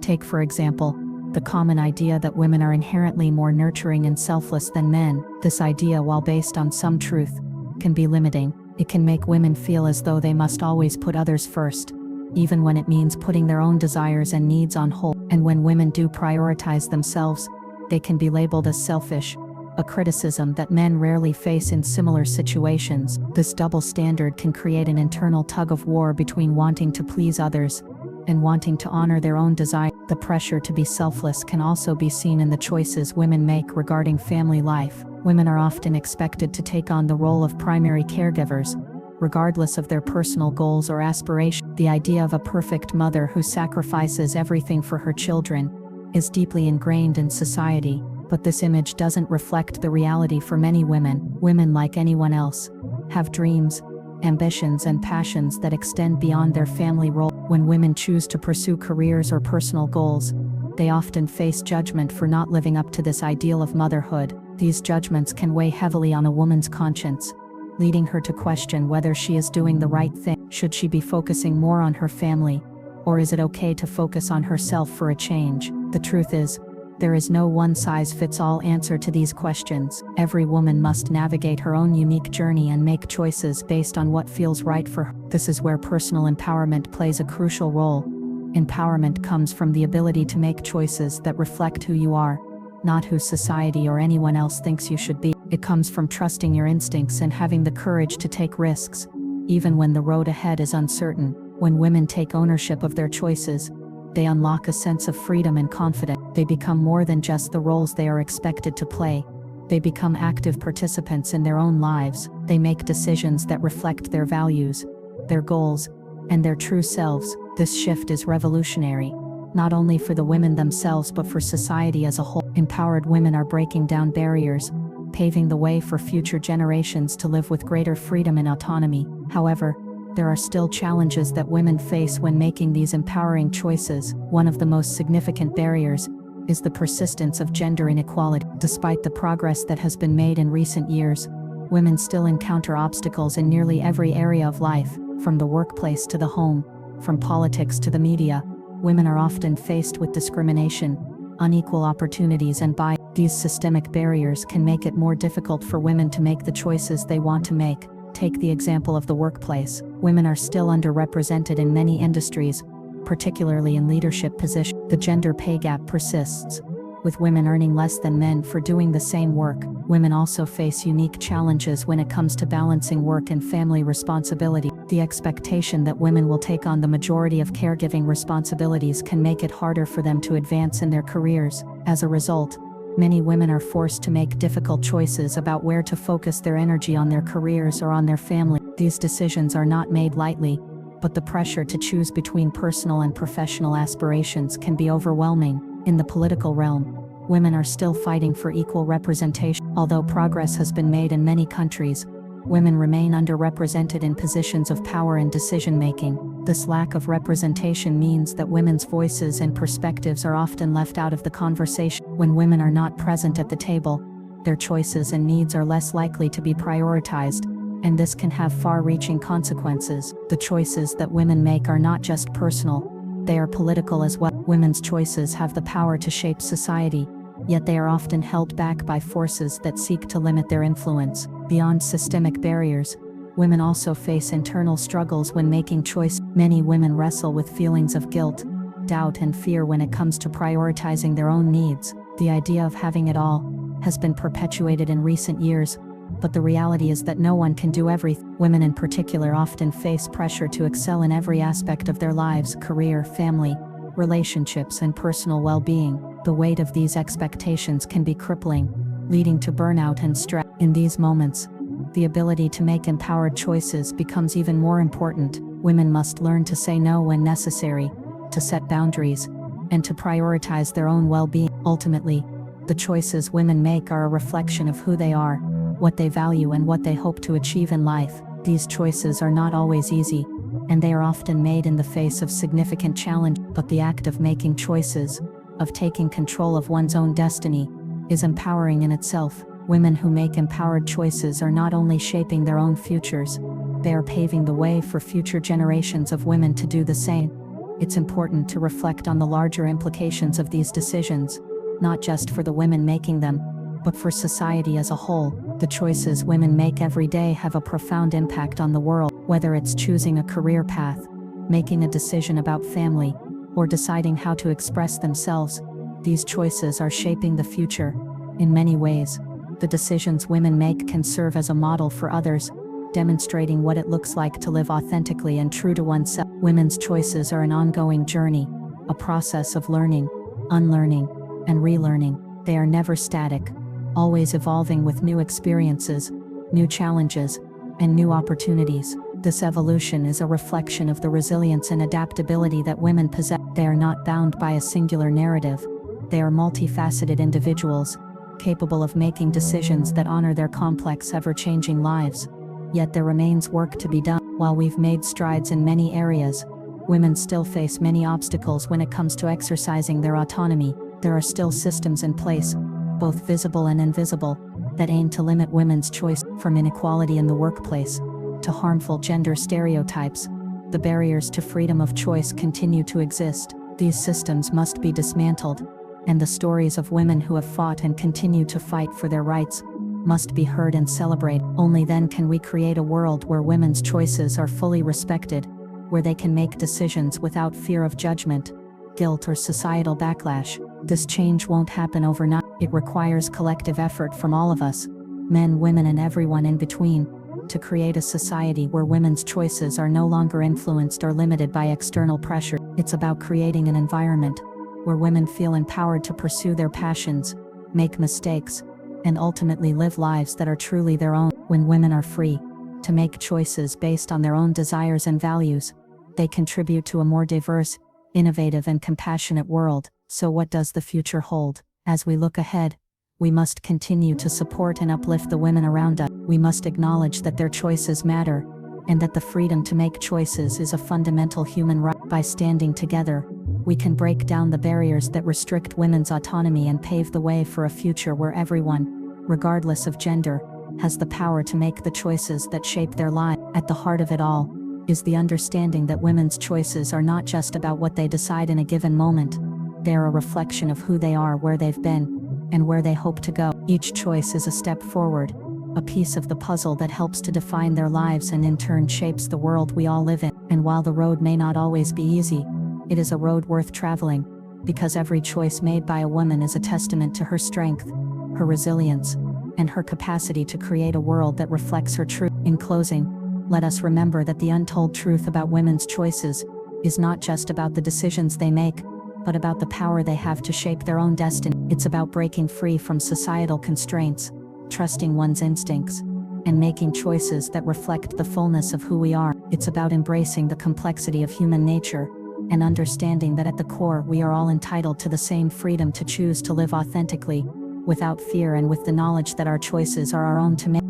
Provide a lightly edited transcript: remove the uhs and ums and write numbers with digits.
Take, for example, the common idea that women are inherently more nurturing and selfless than men. This idea, while based on some truth, can be limiting. It can make women feel as though they must always put others first, even when it means putting their own desires and needs on hold. And when women do prioritize themselves, they can be labeled as selfish, a criticism that men rarely face in similar situations. This double standard can create an internal tug-of-war between wanting to please others and wanting to honor their own desire. The pressure to be selfless can also be seen in the choices women make regarding family life. Women are often expected to take on the role of primary caregivers, regardless of their personal goals or aspirations. The idea of a perfect mother who sacrifices everything for her children is deeply ingrained in society, but this image doesn't reflect the reality for many women. Women, like anyone else, have dreams, ambitions, and passions that extend beyond their family role. When women choose to pursue careers or personal goals, they often face judgment for not living up to this ideal of motherhood. These judgments can weigh heavily on a woman's conscience, leading her to question whether she is doing the right thing. Should she be focusing more on her family, or is it okay to focus on herself for a change? The truth is, there is no one-size-fits-all answer to these questions. Every woman must navigate her own unique journey and make choices based on what feels right for her. This is where personal empowerment plays a crucial role. Empowerment comes from the ability to make choices that reflect who you are, not who society or anyone else thinks you should be. It comes from trusting your instincts and having the courage to take risks, even when the road ahead is uncertain. When women take ownership of their choices, they unlock a sense of freedom and confidence. They become more than just the roles they are expected to play. They become active participants in their own lives. They make decisions that reflect their values, their goals, and their true selves. This shift is revolutionary, not only for the women themselves but for society as a whole. Empowered women are breaking down barriers, paving the way for future generations to live with greater freedom and autonomy. However, there are still challenges that women face when making these empowering choices. One of the most significant barriers is the persistence of gender inequality. Despite the progress that has been made in recent years, women still encounter obstacles in nearly every area of life, from the workplace to the home, from politics to the media. Women are often faced with discrimination, unequal opportunities, and bias. These systemic barriers can make it more difficult for women to make the choices they want to make. Take the example of the workplace. Women are still underrepresented in many industries, particularly in leadership positions. The gender pay gap persists, with women earning less than men for doing the same work. Women also face unique challenges when it comes to balancing work and family responsibility. The expectation that women will take on the majority of caregiving responsibilities can make it harder for them to advance in their careers. As a result, many women are forced to make difficult choices about where to focus their energy, on their careers or on their family. These decisions are not made lightly, but the pressure to choose between personal and professional aspirations can be overwhelming. In the political realm, women are still fighting for equal representation. Although progress has been made in many countries, women remain underrepresented in positions of power and decision-making. This lack of representation means that women's voices and perspectives are often left out of the conversation. When women are not present at the table, their choices and needs are less likely to be prioritized, and this can have far-reaching consequences. The choices that women make are not just personal, they are political as well. Women's choices have the power to shape society, yet they are often held back by forces that seek to limit their influence. Beyond systemic barriers, women also face internal struggles when making choices. Many women wrestle with feelings of guilt, doubt, and fear when it comes to prioritizing their own needs. The idea of having it all has been perpetuated in recent years, but the reality is that no one can do everything. Women in particular often face pressure to excel in every aspect of their lives: career, family, relationships, and personal well-being. The weight of these expectations can be crippling, leading to burnout and stress. In these moments, the ability to make empowered choices becomes even more important. Women must learn to say no when necessary, to set boundaries, and to prioritize their own well-being. Ultimately, the choices women make are a reflection of who they are, what they value, and what they hope to achieve in life. These choices are not always easy, and they are often made in the face of significant challenge. But the act of making choices, of taking control of one's own destiny, is empowering in itself. Women who make empowered choices are not only shaping their own futures, they are paving the way for future generations of women to do the same. it's important to reflect on the larger implications of these decisions, not just for the women making them, but for society as a whole. The choices women make every day have a profound impact on the world, whether it's choosing a career path, making a decision about family, or deciding how to express themselves. These choices are shaping the future. In many ways, the decisions women make can serve as a model for others, demonstrating what it looks like to live authentically and true to oneself. Women's choices are an ongoing journey, a process of learning, unlearning, and relearning. They are never static, always evolving with new experiences, new challenges, and new opportunities. This evolution is a reflection of the resilience and adaptability that women possess. They are not bound by a singular narrative. They are multifaceted individuals, capable of making decisions that honor their complex, ever-changing lives. Yet there remains work to be done. While we've made strides in many areas, women still face many obstacles when it comes to exercising their autonomy. There are still systems in place, both visible and invisible, that aim to limit women's choice. From inequality in the workplace to harmful gender stereotypes, the barriers to freedom of choice continue to exist. These systems must be dismantled, and the stories of women who have fought and continue to fight for their rights must be heard and celebrated. Only then can we create a world where women's choices are fully respected, where they can make decisions without fear of judgment, guilt, or societal backlash. This change won't happen overnight. It requires collective effort from all of us, men, women, and everyone in between, to create a society where women's choices are no longer influenced or limited by external pressure. It's about creating an environment where women feel empowered to pursue their passions, make mistakes, and ultimately live lives that are truly their own. When women are free to make choices based on their own desires and values, they contribute to a more diverse, innovative, and compassionate world. So what does the future hold? As we look ahead, we must continue to support and uplift the women around us. We must acknowledge that their choices matter, and that the freedom to make choices is a fundamental human right. By standing together, we can break down the barriers that restrict women's autonomy and pave the way for a future where everyone, regardless of gender, has the power to make the choices that shape their life. At the heart of it all is the understanding that women's choices are not just about what they decide in a given moment. They are a reflection of who they are, where they've been, and where they hope to go. Each choice is a step forward, a piece of the puzzle that helps to define their lives and in turn shapes the world we all live in. And while the road may not always be easy, it is a road worth traveling, because every choice made by a woman is a testament to her strength, her resilience, and her capacity to create a world that reflects her truth. In closing, let us remember that the untold truth about women's choices is not just about the decisions they make, but about the power they have to shape their own destiny. It's about breaking free from societal constraints, trusting one's instincts, and making choices that reflect the fullness of who we are. It's about embracing the complexity of human nature, and understanding that at the core we are all entitled to the same freedom to choose to live authentically, without fear, and with the knowledge that our choices are our own to make.